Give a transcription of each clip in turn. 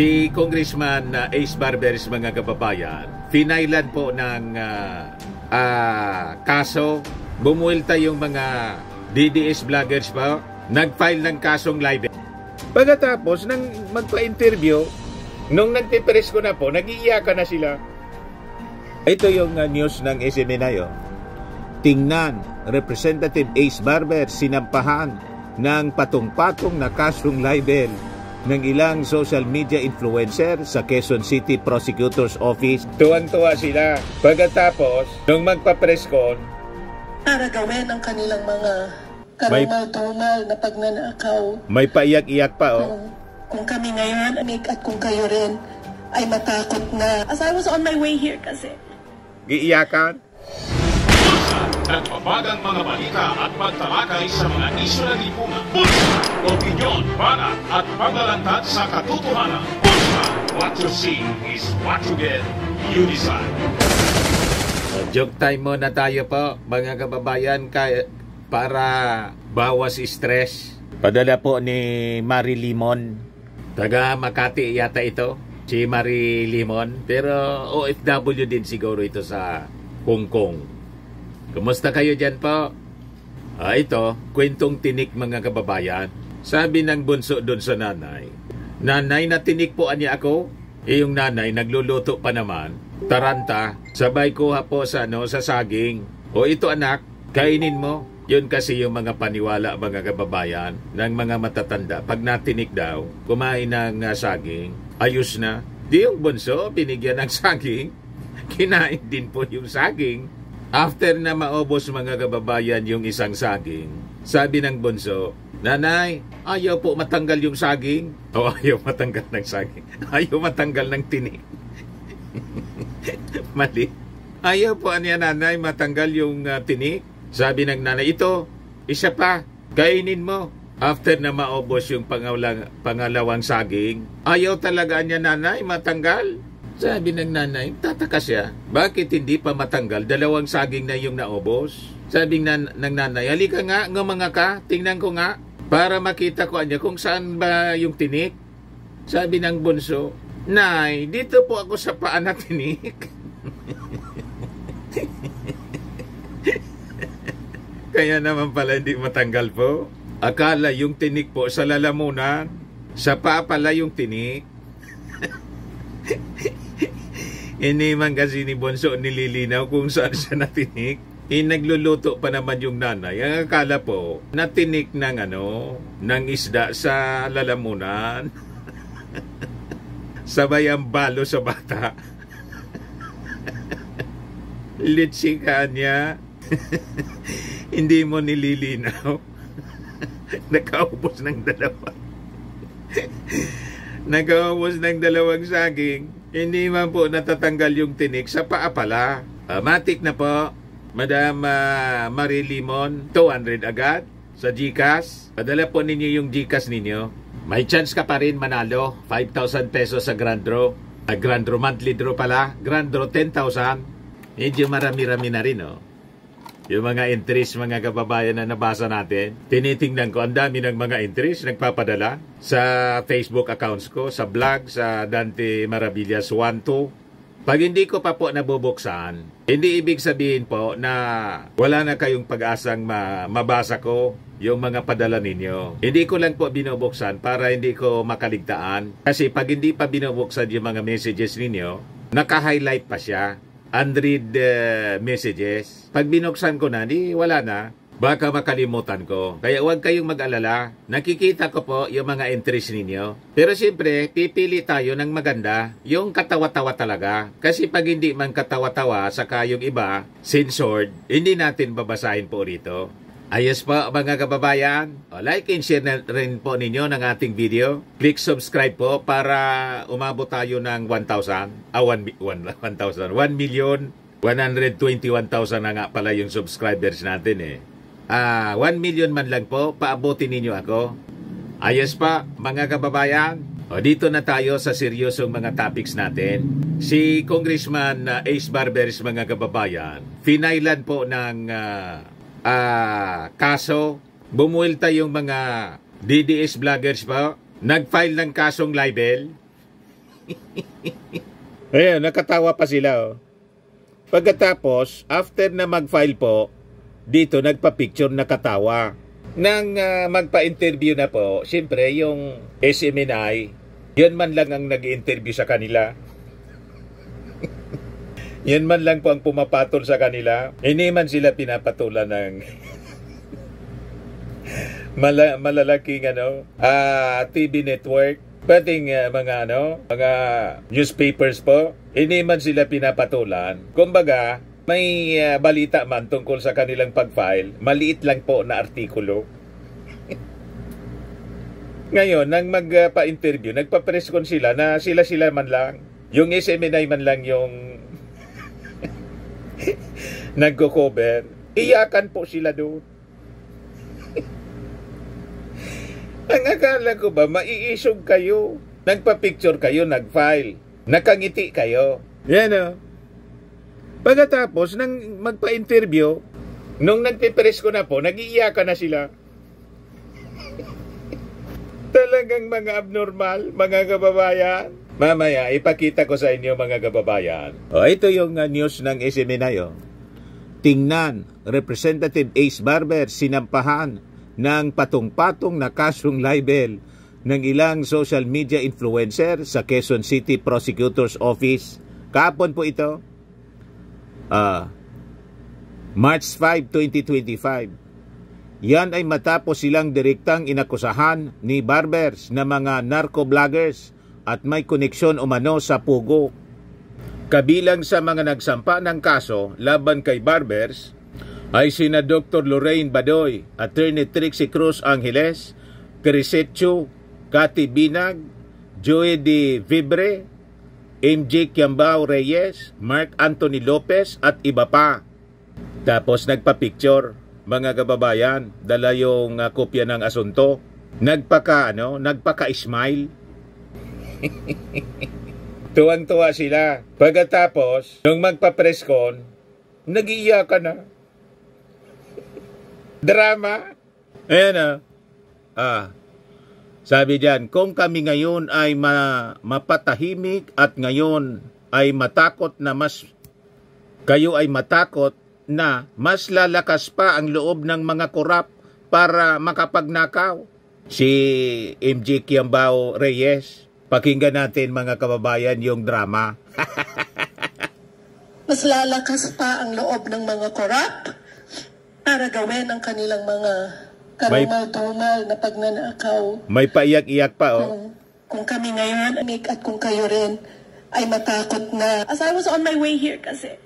Si Congressman Ace Barberis, mga kababayan, finailan po ng kaso. Bumuelta yung mga DDS vloggers po, nag-file ng kasong libel. Pagkatapos nang magpa-interview, nung nagpipress ko na po, nag-iiyakan na sila. Ito yung news ng SMNI. Tingnan, Representative Ace Barber sinampahan ng patong-patong na kasong libel ng ilang social media influencer sa Quezon City Prosecutor's Office. Tuwang-tuwa sila. Pagkatapos, nung magpa-press con, para gawin ang kanilang mga karumal-tumal na pagnanakaw. May paiyak-iyak pa, Kung kami ngayon, at kung kayo rin, ay matakot na. As I was on my way here kasi. Giiyakan? Nagpapagang mga balita at pagtalakay sa mga isyu na lipungan. Bulsa! Opinyon, banat at paglalantad sa katotohanan. Bulsa! What you see is what you get. You decide. Joke time muna tayo po, mga kababayan, para bawas stress. Padala po ni Marie Limon. Taga Makati yata ito, si Marie Limon. Pero OFW din siguro ito sa Hong Kong. Kumusta kayo dyan po? Ito, kwentong tinik, mga kababayan. Sabi ng bunso doon sa nanay, "Nanay, natinik po niya ako." Yung nanay, nagluluto pa naman. Taranta, sabay kuha po sa saging. "O ito anak, kainin mo." Yun kasi yung mga paniwala, mga kababayan, ng mga matatanda. Pag natinik daw, kumain ng saging, ayos na. Di yung bunso, binigyan ng saging, kinain din po yung saging. After na maubos, mga kababayan, yung isang saging, sabi ng bunso, "Nanay, ayaw po matanggal yung saging." O ayaw matanggal ng saging. Ayaw matanggal ng tinik. Mali. Ayaw po niya, nanay, matanggal yung tinik. Sabi ng nanay, "Ito, isa pa, kainin mo." After na maubos yung pangalawang saging, ayaw talaga niya, nanay, matanggal. Sabi ng nanay, tataka siya, bakit hindi pa matanggal? Dalawang saging na yung naubos. Sabi ng nanay, "Halika nga, ngumanga ka, tingnan ko nga, para makita ko niya kung saan ba yung tinik." Sabi ng bunso, "Nay, dito po ako sa paa na tinik." Kaya naman pala hindi matanggal po. Akala yung tinik po sa lalamunan, sa paa pala yung tinik. Hindi man kasi ni bunso nililinaw kung saan siya natinik. Nagluluto pa naman yung nanay. Ang akala po, natinik ng isda sa lalamunan. Sabay ang balo sa bata. Litsika niya. Hindi mo nililinaw. Nakaubos ng dalawa. Nakaubos ng dalawang saging. Hindi man po natatanggal yung tinik sa paa pala. Matik na po, Madam Marie Limon, 200 agad sa GCash. Padala po ninyo yung GCash ninyo. May chance ka pa rin manalo, 5,000 pesos sa Grand Draw. Grand Draw, monthly draw pala. Grand Draw, 10,000. Medyo marami-rami na rin, Yung mga entries, mga kababayan na nabasa natin, tinitingnan ko, ang dami ng mga entries nagpapadala sa Facebook accounts ko, sa blog, sa Dante Maravillas 1-2. Pag hindi ko pa po nabubuksan, hindi ibig sabihin po na wala na kayong pag-asang mabasa ko yung mga padala ninyo. Hindi ko lang po binubuksan para hindi ko makaligtaan. Kasi pag hindi pa binubuksan yung mga messages ninyo, naka-highlight pa siya. Unread messages. Pag binuksan ko na, wala na. Baka makalimutan ko. Kaya huwag kayong mag-alala. Nakikita ko po yung mga entries ninyo. Pero siyempre, pipili tayo ng maganda. Yung katawa-tawa talaga. Kasi pag hindi man katawa-tawa, saka yung iba, censored, hindi natin babasahin po rito. Ayos po, mga kababayan. Like and share na rin po ninyo ng ating video. Click subscribe po para umabot tayo ng 1,000. 1,121,000 na nga pala yung subscribers natin 1 million man lang po, paabutin ninyo ako. Ayos pa, mga kababayan. Dito na tayo sa seryosong mga topics natin. Si Congressman Ace Barberis, mga kababayan, finailan po ng kaso. Bumuelta yung mga DDS vloggers po, nag-file ng kasong libel. Ayan, nakatawa pa sila. Oh. Pagkatapos, after na mag-file po, dito nagpa-picture nakatawa. Nang magpa-interview na po, siyempre yung SMNI, yun man lang ang nag-interview sa kanila. Yan man lang po ang pumapatol sa kanila. Hindi man sila pinapatulan ng malalaking TV network, pating mga newspapers po. Hindi man sila pinapatulan. Kumbaga, may balita man tungkol sa kanilang pag-file, maliit lang po na artikulo. Ngayon, nang magpa-interview, nagpa-press con sila na sila man lang. Yung SMNI man lang yung nagko-cover. Iyakan po sila doon. Ang akala ko ba, maiisog kayo. Nagpa-picture kayo, nag-file. Nakangiti kayo. Yan o. Pagkatapos, nang magpa-interview, nung nagpipress ko na po, nag-iiyakan na sila. Talagang mga abnormal, mga kababayan. Mamaya, ipakita ko sa inyo mga kababayan. O, ito yung news ng SMNI. Tingnan, Representative Ace Barber sinampahan ng patong-patong na kasong libel ng ilang social media influencer sa Quezon City Prosecutor's Office. Kahapon po ito. March 5, 2025. Yan ay matapos silang direktang inakusahan ni Barbers na mga narco-vloggers at may koneksyon umano sa Pugo. Kabilang sa mga nagsampa ng kaso laban kay Barbers ay sina Dr. Lorraine Badoy, Attorney Trixie Cruz Angeles, Crisette Chu, Cathy Binag, Joey de Vibre, MJ Kiambao Reyes, Mark Anthony Lopez at iba pa. Tapos nagpa-picture, mga kababayan, dala yung kopya ng asunto. Nagpaka-smile. Tuwang-tuwa sila. Pagkatapos, nung magpa-press con, nag-iiyakan na. Drama. Ayan sabi diyan, kung kami ngayon ay mapatahimik at ngayon ay matakot na kayo ay matakot na mas lalakas pa ang loob ng mga korap para makapagnakaw. Si MJ Kiambao Reyes, pakinggan natin mga kababayan yung drama. Mas lalakas pa ang loob ng mga korap para gawin ang kanilang mga karumal-tumal na pagnanakaw. May paiyak-iyak pa, oh. Kung kami ngayon, at kung kayo rin, ay matakot na. As I was on my way here kasi.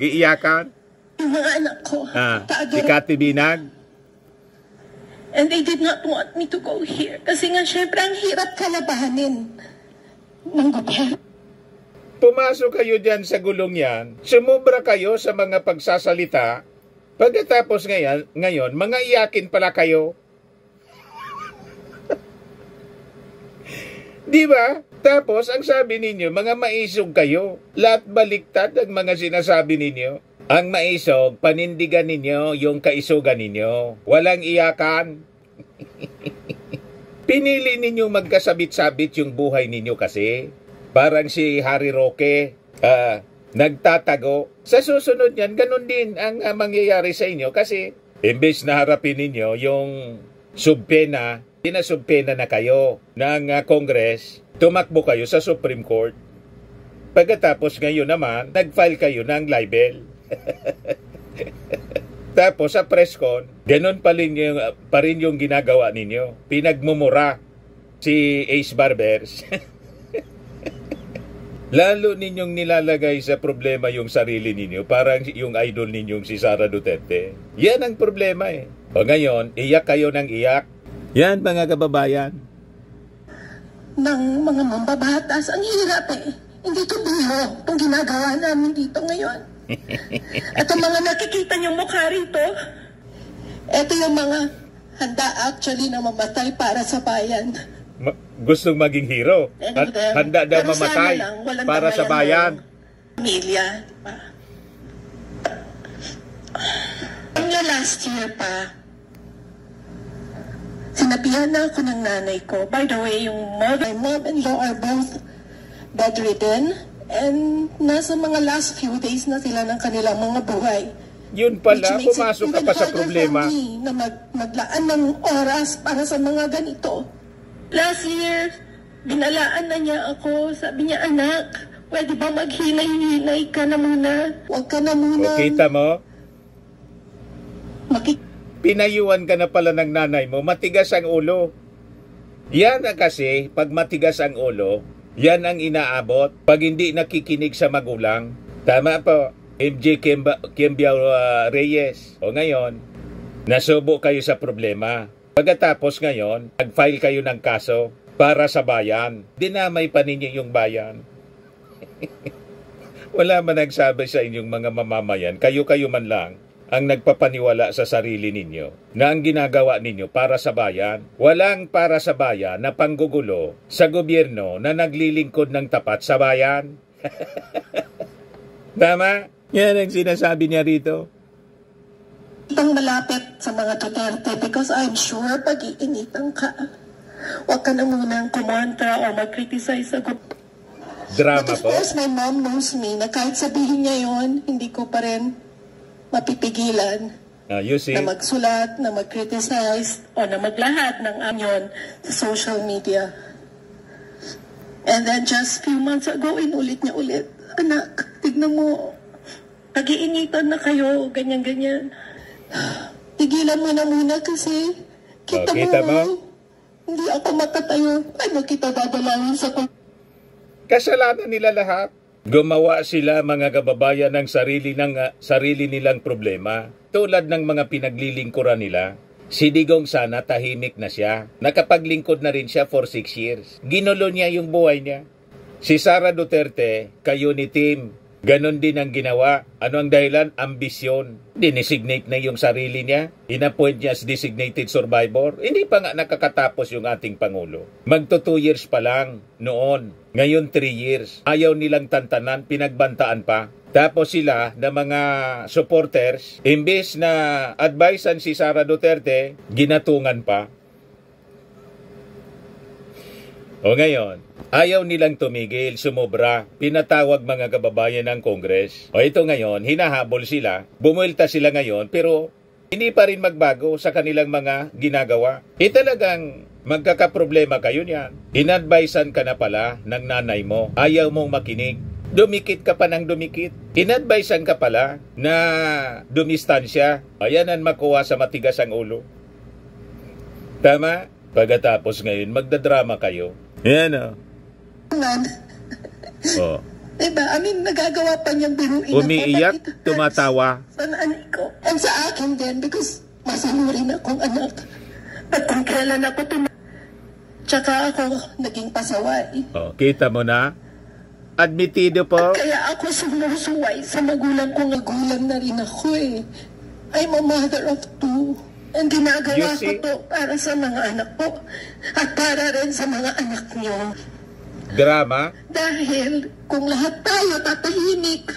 Giiyakan? Yung mga anak ko. Si Cathy Binag? And they did not want me to go here. Kasi nga, syempre, ang hirap kalabahanin ng gobyerno. Pumasok kayo dyan sa gulong yan, sumubra kayo sa mga pagsasalita. Pagkatapos ngayon, mga iyakin pala kayo. Di ba? Tapos, ang sabi ninyo, mga maisog kayo. Lahat baliktad ang mga sinasabi ninyo. Ang maisog, panindigan ninyo yung kaisugan ninyo. Walang iyakan. Pinili ninyo magkasabit-sabit yung buhay ninyo kasi. Parang si Harry Roque, nagtatago. Sa susunod yan, ganun din ang mangyayari sa inyo kasi imbes na harapin ninyo yung subpena, pinasubpena na kayo ng Congress, tumakbo kayo sa Supreme Court. Pagkatapos ngayon naman, nag-file kayo ng libel. Tapos sa press con, ganun pa rin yung ginagawa ninyo. Pinagmumura si Ace Barbers. Lalo ninyong nilalagay sa problema yung sarili ninyo, parang yung idol ninyong si Sara Duterte. Yan ang problema eh. O ngayon, iyak kayo ng iyak. Yan mga kababayan. Ng mga mambabatas, ang hirap eh. Hindi to biro itong ginagawa namin dito ngayon. At ang mga nakikita niyong mukha rito, eto yung mga handa actually na mamatay para sa bayan. Gustong maging hero. Handa daw mamatay para sa bayan. Pamilya, diba? Last year pa, sinabihan na ako ng nanay ko. By the way, my mom and law are both bedridden, and nasa mga last few days na sila ng kanilang mga buhay. Yun pala, pumasok ka pa sa problema. Na maglaan ng oras para sa mga ganito. Last year, binalaan na niya ako. Sabi niya, anak, pwede ba maghinay-hinay ka na muna? Huwag ka na muna. O, kita mo? Pinayuan ka na pala ng nanay mo, matigas ang ulo. Yan ang kasi, pag matigas ang ulo, yan ang inaabot pag hindi nakikinig sa magulang. Tama po, MJ Kiembiao Reyes. O ngayon, nasubo kayo sa problema. Pagkatapos ngayon, nag-file kayo ng kaso para sa bayan. Dinamay pa ninyo yung bayan. Wala man nagsabi sa inyong mga mamamayan, kayo-kayo man lang ang nagpapaniwala sa sarili ninyo na ang ginagawa ninyo para sa bayan. Walang para sa bayan na panggugulo sa gobyerno na naglilingkod ng tapat sa bayan. Tama? Yan ang sinasabi niya rito. Itang malapit sa mga Duterte because I'm sure pag-iinitan ka. Huwag ka na munang kumontra o mag-criticize sa Drama But of po. course, my mom knows me na kahit sabihin niya yon, hindi ko pa rin mapipigilan You see? na magsulat, na mag-criticize, o na maglahat ng anyon sa social media. And then just few months ago, inulit niya ulit, anak, tignan mo, nag-iinitan na kayo, ganyan-ganyan. Tigilan mo na muna kasi, kita mo, hindi ako makatayo. Ano kita dadalawin sa kasalanan nila lahat. Gumawa sila mga kababayan ng sarili nilang problema. Tulad ng mga pinaglilingkuran nila. Si Digong sana tahimik na siya. Nakapaglingkod na rin siya for 6 years. Ginulo niya yung buhay niya. Si Sara Duterte, kayo ni Tim, ganon din ang ginawa. Ano ang dahilan? Ambisyon. Dinesignate na yung sarili niya. Inappoint niya as designated survivor. Hindi pa nga nakakatapos yung ating Pangulo. Magto 2 years pa lang noon. Ngayon 3 years. Ayaw nilang tantanan, pinagbantaan pa. Tapos sila na mga supporters, imbes na advisean si Sara Duterte, ginatungan pa. O ngayon, ayaw nilang tumigil, sumobra, pinatawag mga kababayan ng Congress. O ito ngayon, hinahabol sila, bumuelta sila ngayon, pero hindi pa rin magbago sa kanilang mga ginagawa. Talagang magkakaproblema kayo niyan. Inadvisean ka na pala ng nanay mo, ayaw mong makinig. Dumikit ka pa ng dumikit. Inadvisean ka pala na dumistansya. Ayan ang makuha sa matigas ang ulo. Tama? Pagkatapos ngayon, magdadrama kayo. Yan o. Oh. Diba? I mean, nagagawa pa niyang biruin Umiiyak, tumatawa. Sa nanay ko. And sa akin din, because masanurin akong anak. At kung kailan ako tsaka ako naging pasaway. Oh, kita mo na? Admitido po. At kaya ako sumusuway sa magulang ko. Magulang na rin ako eh. I'm a mother of 2. And ginagawa ko to para sa mga anak ko. At para rin sa mga anak niyo. Drama? Dahil kung lahat tayo tatahimik,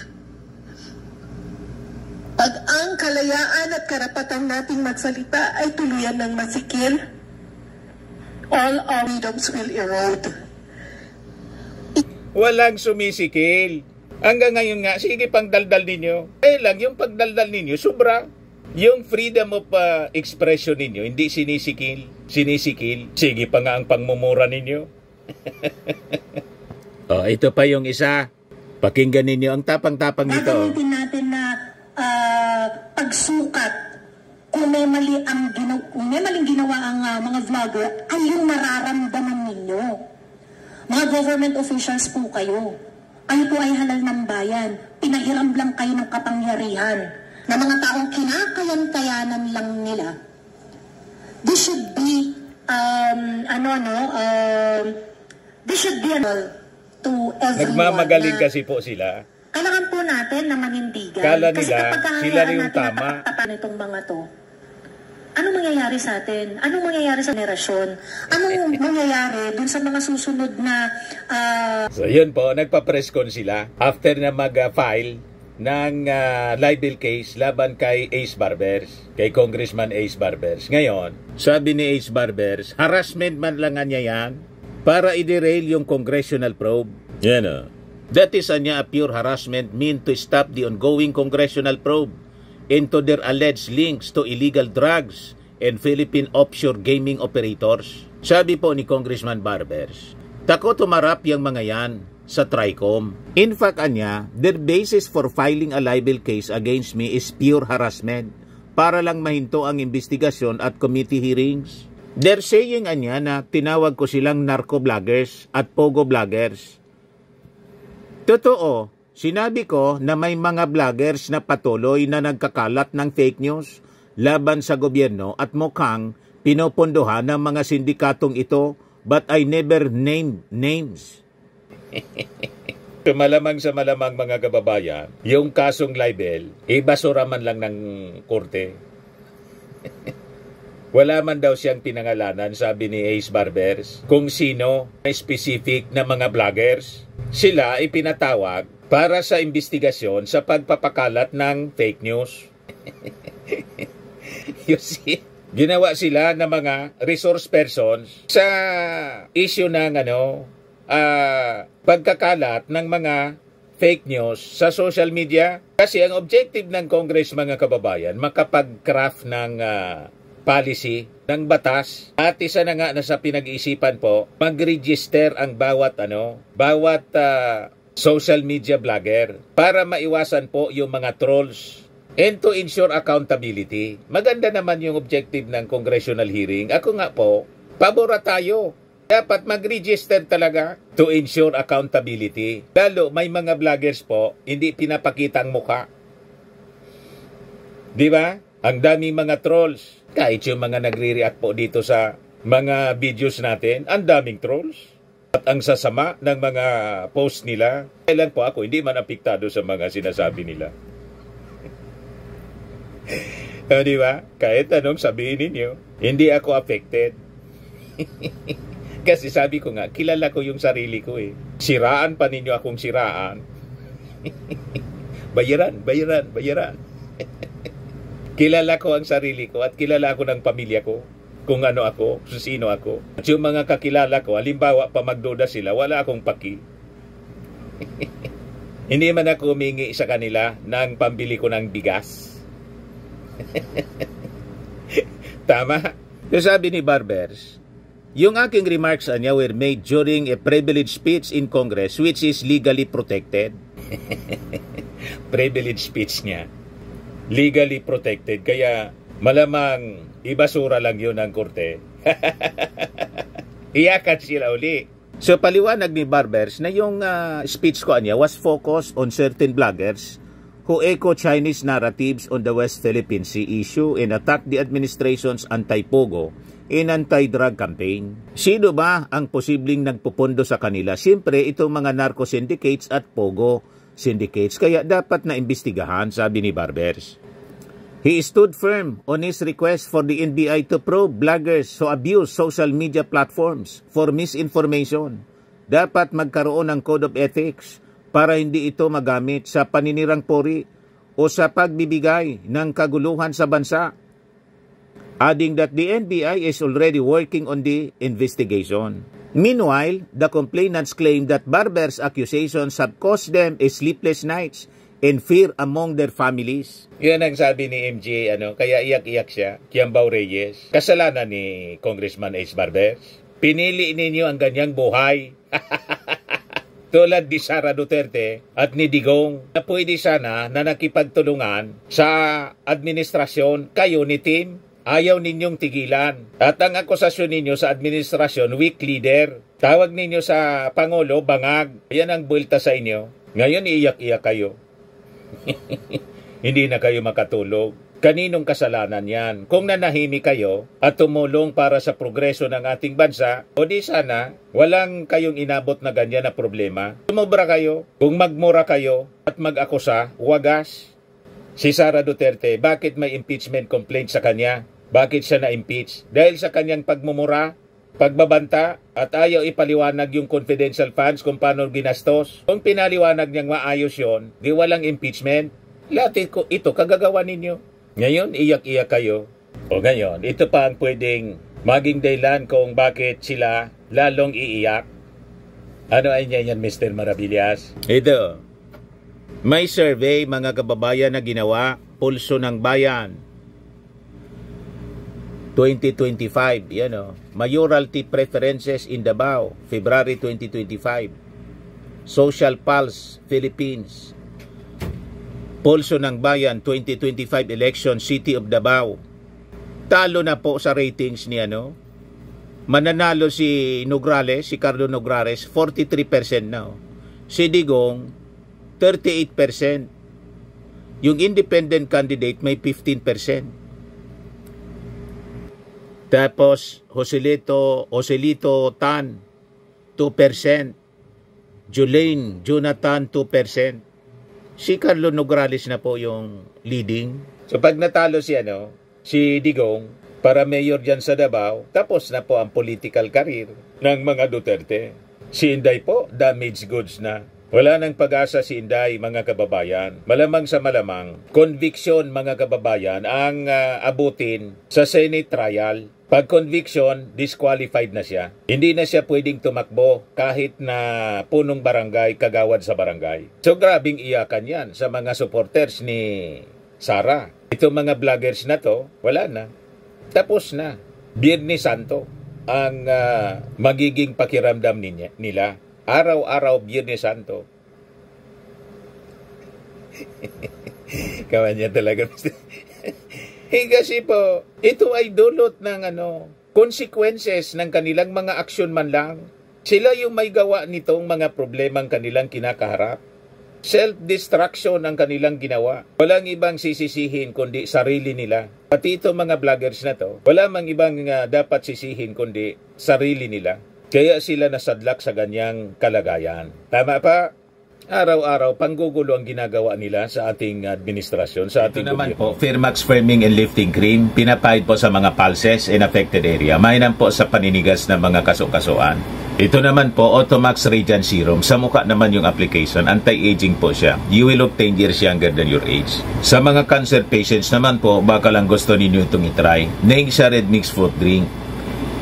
pag ang kalayaan at karapatan nating magsalita ay tuluyan ng masikil, all our freedoms will erode. Walang sumisikil. Hanggang ngayon nga, sige pang daldal ninyo. Lang, yung pagdaldal ninyo, sobra. Yung freedom of expression ninyo, hindi sinisikil. Sige pa nga ang pangmumura ninyo. Ito pa yung isa. Pakinggan ninyo ang tapang-tapang nito. Gagamitin natin na pagsukat kung may maling ginawa ang mga vlogger, ay yung mararamdaman ninyo. Mga government officials po kayo. Kayo po ay halal ng bayan. Pinahiram lang kayo ng kapangyarihan na mga taong kinakayan-kayanan lang nila. This should be this should be to everyone. Nagmamagaling kasi po sila. Kailangan po natin na manindigan. Kala kasi nila, kapag sila rin yung tama. Itong mga to, anong mangyayari sa atin? Anong mangyayari sa generasyon? Anong mangyayari dun sa mga susunod na... So yun po, nagpa-press con sila after na mag-file ng libel case laban kay Ace Barbers, kay Congressman Ace Barbers. Ngayon, sabi ni Ace Barbers, harassment man lang niya yan para i-derail yung congressional probe. Yan o. That is anya a pure harassment meant to stop the ongoing congressional probe into their alleged links to illegal drugs and Philippine offshore gaming operators. Sabi po ni Congressman Barbers, takot tumarap yung mga yan sa TRICOM. In fact, anya, their basis for filing a libel case against me is pure harassment para lang mahinto ang investigasyon at committee hearings. They're saying anya na tinawag ko silang narco-vloggers at pogo-vloggers. Totoo, sinabi ko na may mga vloggers na patuloy na nagkakalat ng fake news laban sa gobyerno at mukhang pinopondohan ng mga sindikatong ito, but I never named names. Malamang sa malamang mga kababayan, yung kasong libel, ibasura man lang ng korte. Wala man daw siyang pinangalanan, sabi ni Ace Barbers, kung sino specific na mga vloggers. Sila ipinatawag para sa investigasyon sa pagpapakalat ng fake news. You see, ginawa sila ng mga resource persons sa issue ng pagkakalat ng mga fake news sa social media. Kasi ang objective ng Congress, mga kababayan, makapag-craft ng policy ng batas, at isa na nga na sa pinag-iisipan po, mag-register ang bawat social media vlogger para maiwasan po yung mga trolls and to ensure accountability. Maganda naman yung objective ng congressional hearing. Ako nga po, pabora tayo. Dapat mag-register talaga to ensure accountability. Lalo may mga vloggers po, hindi pinapakita ang mukha. Di ba? Ang daming mga trolls. Kahit yung mga nagre-react po dito sa mga videos natin, ang daming trolls. At ang sasama ng mga post nila. Kailan po ako, hindi man apektado sa mga sinasabi nila. Di ba? Kahit anong sabihin ninyo, hindi ako affected. Kasi sabi ko nga, kilala ko yung sarili ko eh. Siraan pa ninyo akong siraan. Bayaran. Kilala ko ang sarili ko at kilala ko ng pamilya ko. Kung ano ako, sino ako. At yung mga kakilala ko, halimbawa pa magduda sila, wala akong paki. Hindi man ako humingi sa kanila ng pambili ko ng bigas. Tama? So sabi ni Barbers, yung aking remarks niya were made during a privileged speech in Congress which is legally protected. Privileged speech niya. Legally protected. Kaya malamang ibasura lang yun ng korte. Iyakan sila uli. So paliwanag ni Barbers na yung speech ko niya was focused on certain bloggers who echo Chinese narratives on the West Philippine Sea issue and attack the administration's anti-pogo and anti-drug campaign. Sino ba ang posibleng nagpupondo sa kanila? Siyempre, itong mga narco syndicates at pogo syndicates. Kaya dapat na imbestigahan, sabi ni Barbers. He stood firm on his request for the NBI to probe bloggers who abuse social media platforms for misinformation. Dapat magkaroon ng code of ethics para hindi ito magamit sa paninirang puri o sa pagbibigay ng kaguluhan sa bansa. Adding that the NBI is already working on the investigation. Meanwhile, the complainants claim that Barbers' accusations have caused them sleepless nights and fear among their families. Yan ang sabi ni MJ, kaya iyak-iyak siya, Kiambao Reyes. Kasalanan ni Congressman Ace Barbers. Pinili ninyo ang ganyang buhay. Tulad ni Sara Duterte at ni Digong na pwede sana na nakipagtulungan sa administrasyon, kayo ni Tim. Ayaw ninyong tigilan. At ang akusasyon ninyo sa administrasyon, weak leader. Tawag ninyo sa Pangulo, bangag. Yan ang buwelta sa inyo. Ngayon, iiyak-iyak kayo. Hindi na kayo makatulog. Kaninong kasalanan yan? Kung nanahimik kayo at tumulong para sa progreso ng ating bansa, o di sana, walang kayong inabot na ganyan na problema. Sumobra kayo. Kung magmura kayo at mag-akusa, wagas. Si Sara Duterte, bakit may impeachment complaint sa kanya? Bakit siya na-impeach? Dahil sa kanyang pagmumura, pagbabanta, at ayaw ipaliwanag yung confidential funds kung paano ginastos. Kung pinaliwanag niyang maayos yon, di walang impeachment. Lahat ito kagagawa ninyo. Ngayon, iyak-iyak kayo. O ngayon, ito pa ang pwedeng maging dahilan kung bakit sila lalong iiyak. Ano ay niya yan, Mr. Maravillas? Ito. May survey, mga kababayan, na ginawa, Pulso ng Bayan 2025. Yan o. Mayoralty Preferences in Davao, February 2025. Social Pulse, Philippines. Pulso ng Bayan 2025 election, City of Davao. Talo na po sa ratings ni mananalo si Nograles, si Carlo Nograles, 43% na. Si Digong, 38%. Yung independent candidate may 15%. Tapos Joselito Tan, 2%. Julaine Jonathan, 2%. Si Carlo Nograles na po yung leading. So pag natalo si Digong, para mayor dyan sa Davao, tapos na po ang political career ng mga Duterte. Si Inday po, damaged goods na. Wala nang pag-asa si Inday, mga kababayan. Malamang sa malamang, conviction, mga kababayan, ang abutin sa Senate trial. Pag conviction, disqualified na siya. Hindi na siya pwedeng tumakbo kahit na punong barangay, kagawad sa barangay. So grabing iyakan yan sa mga supporters ni Sara. Itong mga vloggers na to, wala na. Tapos na. Biyernes Santo ang magiging pakiramdam nila. Araw-araw Biyernes Santo. Kawan niya talaga. Kasi po, ito ay dulot ng consequences ng kanilang mga aksyon man lang. Sila yung may gawa nitong mga problemang kanilang kinakaharap. Self-destruction ang kanilang ginawa. Walang ibang sisisihin kundi sarili nila. Pati ito mga vloggers na to, wala mang ibang dapat sisihin kundi sarili nila. Kaya sila nasadlak sa ganyang kalagayan. Tama pa? Araw-araw, panggugulo ang ginagawa nila sa ating administrasyon, sa ating gobyerno. Ito naman po, Firmax Firming and Lifting Cream, pinapahid po sa mga pulses in affected area. Mainam po sa paninigas ng mga kaso-kasuan. Ito naman po, Automax Radiant Serum. Sa mukha naman yung application, anti-aging po siya. You will look 10 years younger than your age. Sa mga cancer patients naman po, baka lang gusto ninyo itong itry. Naing siya Red Mix Fruit Drink.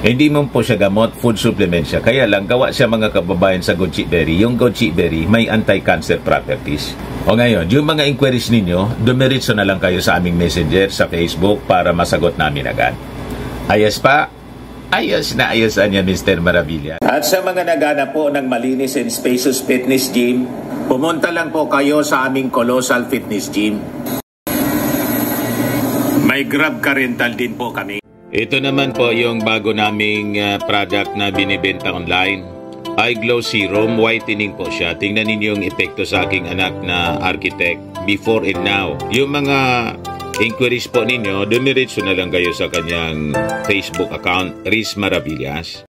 Hindi mo po siya gamot, food supplement siya. Kaya lang, gawa siya mga kababayan sa goji berry. Yung goji berry may anti-cancer properties. O ngayon, yung mga inquiries ninyo, dumiritso na lang kayo sa aming messenger sa Facebook para masagot namin agad. Ayos pa? Ayos na ayos niya, Mr. Maravilla. At sa mga nagana po ng malinis and spacious fitness gym, pumunta lang po kayo sa aming Colossal Fitness Gym. May Grab Car Rental din po kami. Ito naman po yung bago naming product na binibenta online. Eye Glow Serum, whitening po siya. Tingnan ninyo yung epekto sa aking anak na architect before and now. Yung mga inquiries po ninyo, dumiretso na lang kayo sa kanyang Facebook account, Riz Maravillas.